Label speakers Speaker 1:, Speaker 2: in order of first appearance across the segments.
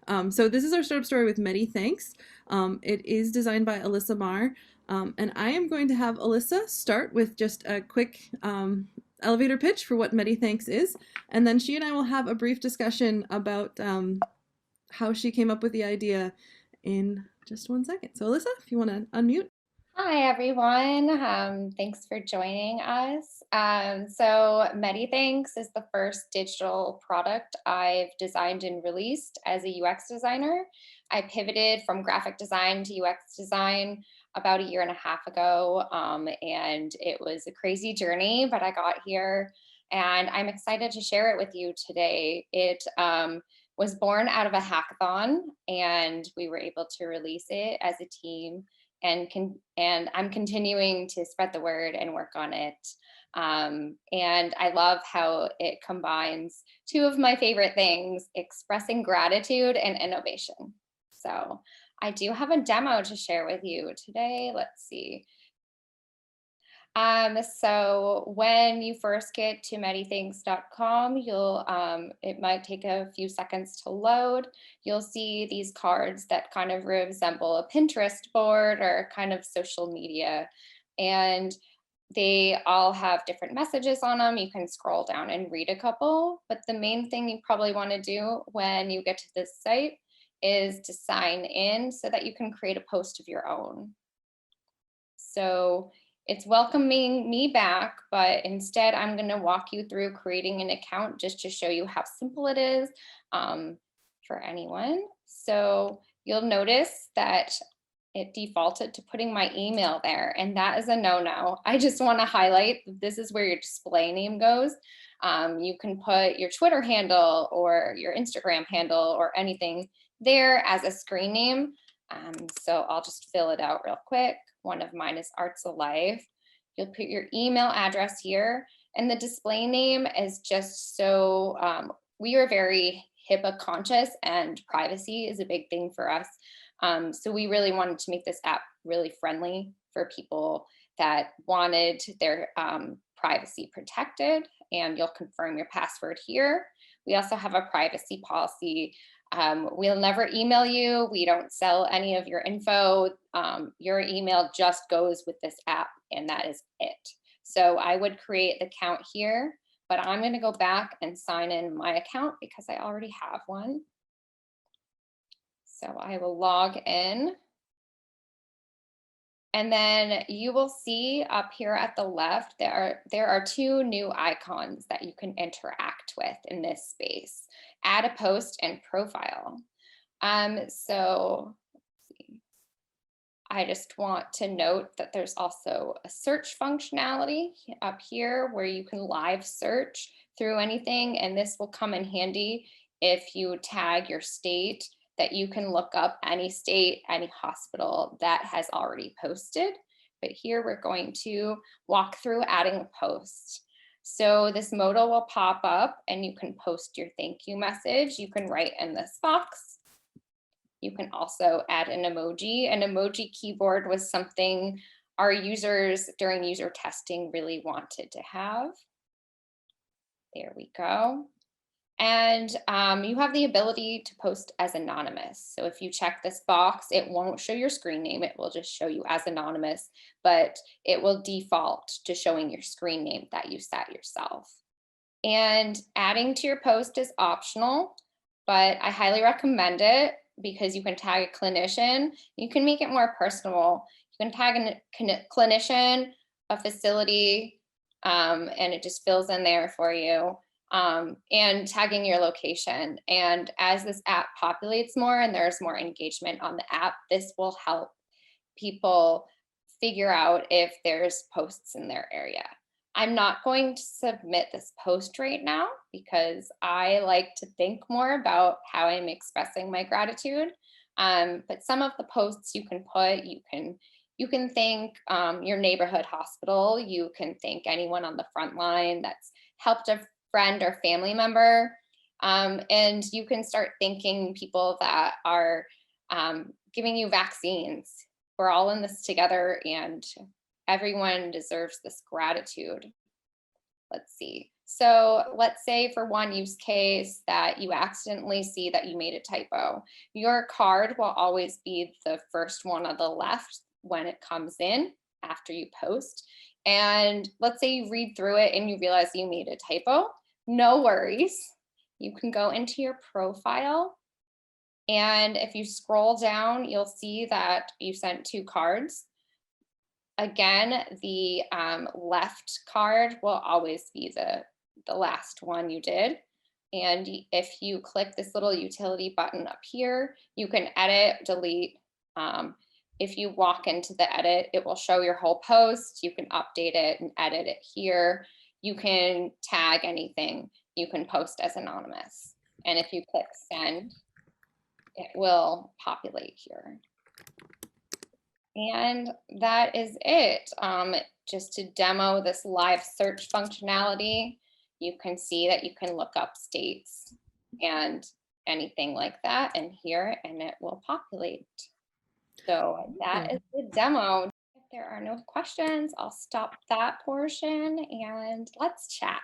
Speaker 1: So this is our startup story with Medi Thanks. It is designed by Alissa Marr. And I am going to have Alissa start with just a quick elevator pitch for what Medi Thanks is. And then she and I will have a brief discussion about how she came up with the idea in just 1 second. So Alissa, if you want to unmute.
Speaker 2: Hi, everyone. Thanks for joining us. So MediThanks is the first digital product I've designed and released as a UX designer. I pivoted from graphic design to UX design about a year and a half ago, and it was a crazy journey, but I got here, and I'm excited to share it with you today. It was born out of a hackathon, and we were able to release it as a team and I'm continuing to spread the word and work on it. And I love how it combines two of my favorite things, expressing gratitude and innovation. So I do have a demo to share with you today. Let's see. So when you first get to medithings.com, it might take a few seconds to load. You'll see these cards that kind of resemble a Pinterest board or kind of social media. And they all have different messages on them. You can scroll down and read a couple, but the main thing you probably want to do when you get to this site is to sign in so that you can create a post of your own. So it's welcoming me back, but instead I'm going to walk you through creating an account just to show you how simple it is for anyone. So you'll notice that it defaulted to putting my email there, and that is a no-no. I just want to highlight that this is where your display name goes. You can put your Twitter handle or your Instagram handle or anything there as a screen name. So I'll just fill it out real quick. One of mine is Arts Alive. You'll put your email address here, and the display name is just so we are very HIPAA conscious, and privacy is a big thing for us. So we really wanted to make this app really friendly for people that wanted their privacy protected, and you'll confirm your password here. We also have a privacy policy. We'll never email you. We don't sell any of your info. Your email just goes with this app, and that is it. So I would create the account here, but I'm going to go back and sign in my account because I already have one. So I will log in. And then you will see up here at the left, there are two new icons that you can interact with in this space: add a post and profile. So let's see. I just want to note that there's also a search functionality up here where you can live search through anything. And this will come in handy if you tag your state, that you can look up any state, any hospital that has already posted. But here we're going to walk through adding a post. So this modal will pop up and you can post your thank you message. You can write in this box. You can also add an emoji. An emoji keyboard was something our users during user testing really wanted to have. There we go. And you have the ability to post as anonymous. So if you check this box, it won't show your screen name. It will just show you as anonymous, but it will default to showing your screen name that you set yourself. And adding to your post is optional, but I highly recommend it because you can tag a clinician. You can make it more personal. You can tag a clinician, a facility, and it just fills in there for you. And tagging your location. And as this app populates more and there's more engagement on the app, this will help people figure out if there's posts in their area. I'm not going to submit this post right now because I like to think more about how I'm expressing my gratitude. But some of the posts you can put, you can thank your neighborhood hospital. You can thank anyone on the front line that's helped a friend or family member. And you can start thanking people that are giving you vaccines. We're all in this together, and everyone deserves this gratitude. Let's see. So let's say for one use case that you accidentally see that you made a typo. Your card will always be the first one on the left when it comes in after you post. And let's say you read through it and you realize you made a typo. No worries. You can go into your profile. And if you scroll down, you'll see that you sent 2 cards. Again, the left card will always be the last one you did. And if you click this little utility button up here, you can edit, delete. If you walk into the edit, it will show your whole post. You can update it and edit it here. You can tag anything. You can post as anonymous. And if you click send, it will populate here. And that is it. Just to demo this live search functionality, you can see that you can look up states and anything like that in here, and it will populate. So that is the demo. If there are no questions, I'll stop that portion and let's chat.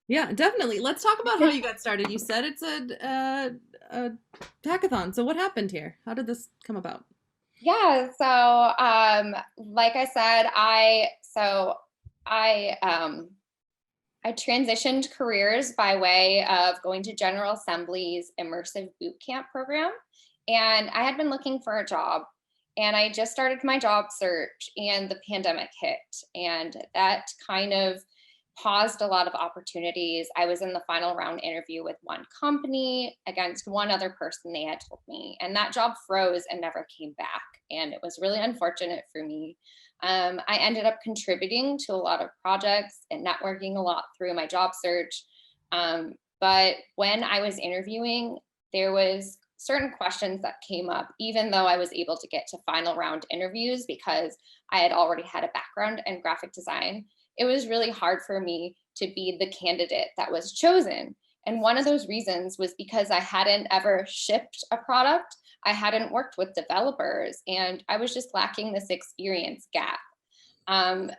Speaker 1: Yeah, definitely. Let's talk about how you got started. You said it's a hackathon. So what happened here? How did this come about?
Speaker 2: Yeah, so like I said, I transitioned careers by way of going to General Assembly's immersive boot camp program. And I had been looking for a job, and I just started my job search and the pandemic hit. And that kind of paused a lot of opportunities. I was in the final round interview with one company against one other person they had told me, and that job froze and never came back. And it was really unfortunate for me. I ended up contributing to a lot of projects and networking a lot through my job search. But when I was interviewing, there was certain questions that came up, even though I was able to get to final round interviews because I had already had a background in graphic design. It was really hard for me to be the candidate that was chosen. And one of those reasons was because I hadn't ever shipped a product. I hadn't worked with developers, and I was just lacking this experience gap. Um,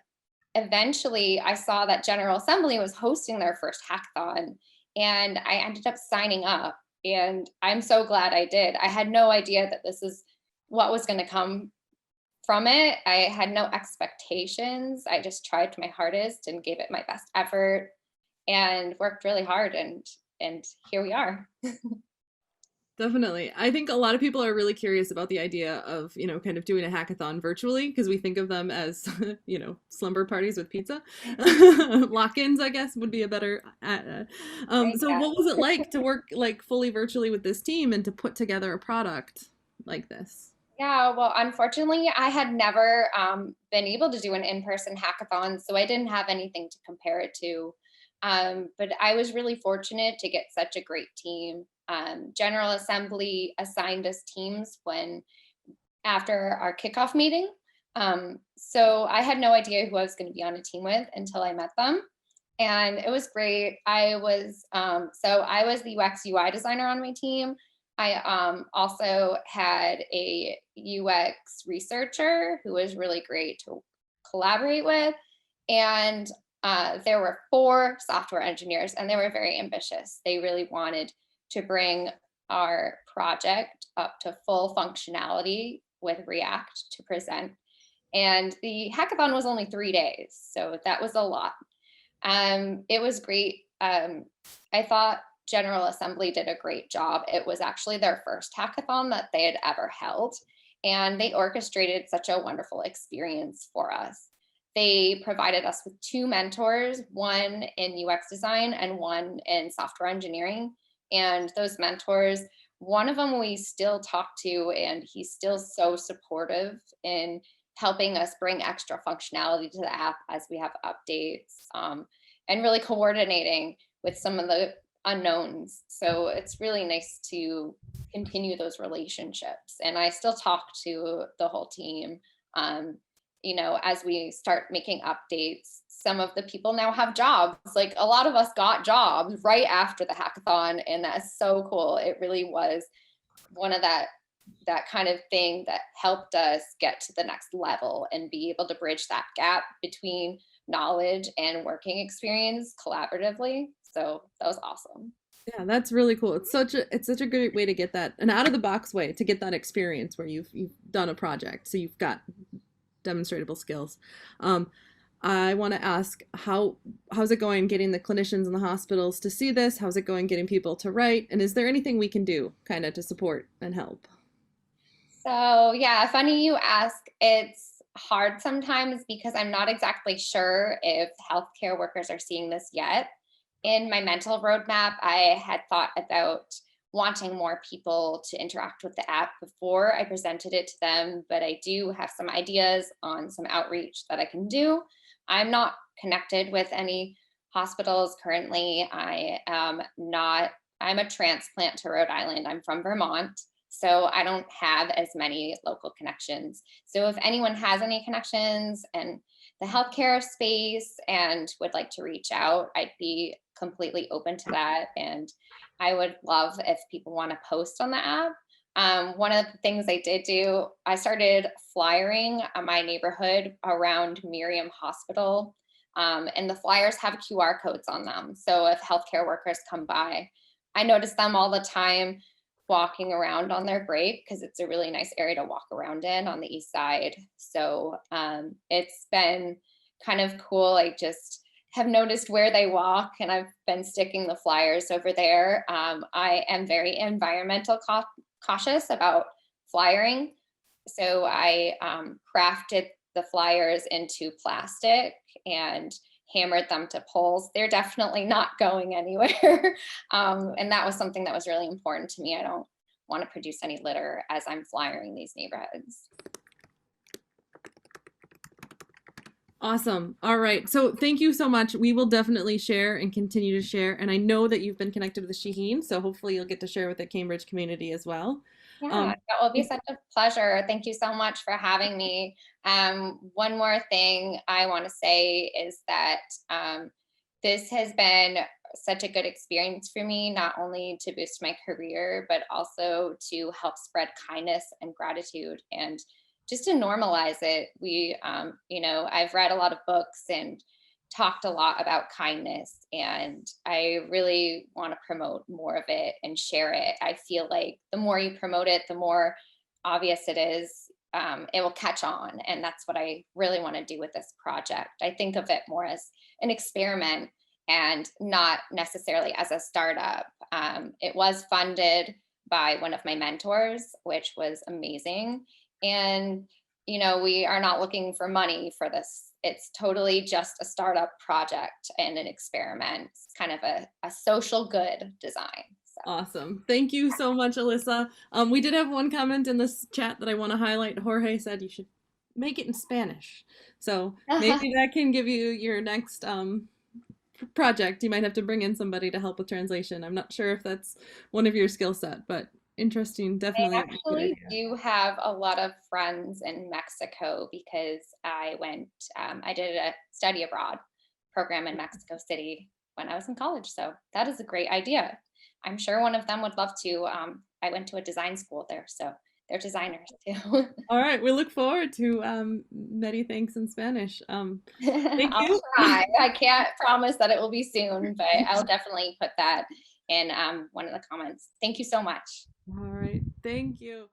Speaker 2: Eventually, I saw that General Assembly was hosting their first hackathon, and I ended up signing up. And I'm so glad I did. I had no idea that this is what was going to come from it. I had no expectations. I just tried my hardest and gave it my best effort and worked really hard, and here we are.
Speaker 1: Definitely. I think a lot of people are really curious about the idea of, kind of doing a hackathon virtually because we think of them as, slumber parties with pizza. Lock-ins, I guess, would be a better. So
Speaker 2: Yeah.
Speaker 1: what was it like to work like fully virtually with this team and to put together a product like this?
Speaker 2: Yeah, well, unfortunately, I had never been able to do an in-person hackathon, so I didn't have anything to compare it to. But I was really fortunate to get such a great team. General Assembly assigned us teams after our kickoff meeting. So I had no idea who I was going to be on a team with until I met them, and it was great. I was the UX UI designer on my team. I also had a UX researcher who was really great to collaborate with. And there were 4 software engineers, and they were very ambitious. They really wanted to bring our project up to full functionality with React to present. And the hackathon was only 3 days, so that was a lot. It was great. I thought General Assembly did a great job. It was actually their first hackathon that they had ever held, and they orchestrated such a wonderful experience for us. They provided us with 2 mentors, one in UX design and one in software engineering. And those mentors, one of them we still talk to, and he's still so supportive in helping us bring extra functionality to the app as we have updates, and really coordinating with some of the unknowns. So it's really nice to continue those relationships. And I still talk to the whole team. As we start making updates, some of the people now have jobs. Like a lot of us got jobs right after the hackathon, and that's so cool. It really was one of that kind of thing that helped us get to the next level and be able to bridge that gap between knowledge and working experience collaboratively. So that was awesome.
Speaker 1: Yeah, that's really cool. It's such a great way to get that an out of the box way to get that experience where you've done a project, so you've got demonstratable skills. Um, I want to ask how's it going getting the clinicians in the hospitals to see this? How's it going getting people to write? And is there anything we can do kind of to support and help?
Speaker 2: So, yeah, funny you ask. It's hard sometimes because I'm not exactly sure if healthcare workers are seeing this yet. In my mental roadmap, I had thought about wanting more people to interact with the app before I presented it to them, but I do have some ideas on some outreach that I can do. I'm not connected with any hospitals currently. I'm a transplant to Rhode Island. I'm from Vermont. So I don't have as many local connections. So if anyone has any connections and the healthcare space and would like to reach out, I'd be completely open to that. And I would love if people want to post on the app. One of the things I did do, I started flyering my neighborhood around Miriam Hospital. And the flyers have QR codes on them. So if healthcare workers come by, I notice them all the time walking around on their break because it's a really nice area to walk around in on the east side. So it's been kind of cool. I just have noticed where they walk and I've been sticking the flyers over there. I am very cautious about flyering. So I crafted the flyers into plastic and hammered them to poles. They're definitely not going anywhere. And that was something that was really important to me. I don't want to produce any litter as I'm flyering these neighborhoods.
Speaker 1: Awesome. All right. So thank you so much. We will definitely share and continue to share. And I know that you've been connected with Shaheen, so hopefully you'll get to share with the Cambridge community as well.
Speaker 2: Yeah,
Speaker 1: Um,
Speaker 2: that will be such a pleasure. Thank you so much for having me. One more thing I want to say is that this has been such a good experience for me, not only to boost my career, but also to help spread kindness and gratitude and just to normalize it. I've read a lot of books and talked a lot about kindness, and I really want to promote more of it and share it. I feel like the more you promote it, the more obvious it is. It will catch on, and that's what I really want to do with this project. I think of it more as an experiment and not necessarily as a startup. It was funded by one of my mentors, which was amazing. And we are not looking for money for this. It's totally just a startup project and an experiment. It's kind of a social good design.
Speaker 1: awesome. Thank you so much, Alyssa. We did have one comment in this chat that I want to highlight. Jorge said you should make it in Spanish. So
Speaker 2: So
Speaker 1: maybe that can give you your next project. You might have to bring in somebody to help with translation. I'm not sure if that's one of your skill set, but interesting.
Speaker 2: I
Speaker 1: Definitely a good
Speaker 2: actually
Speaker 1: idea.
Speaker 2: do have a lot of friends in Mexico because I did a study abroad program in Mexico City when I was in college. So that is a great idea. I'm sure one of them would love to. I went to a design school there, so they're designers too.
Speaker 1: All right, we look forward to Medi thanks in Spanish. Thank
Speaker 2: I'll
Speaker 1: you.
Speaker 2: try. I can't promise that it will be soon, but I'll definitely put that in one of the comments. Thank you so much.
Speaker 1: All right, thank you.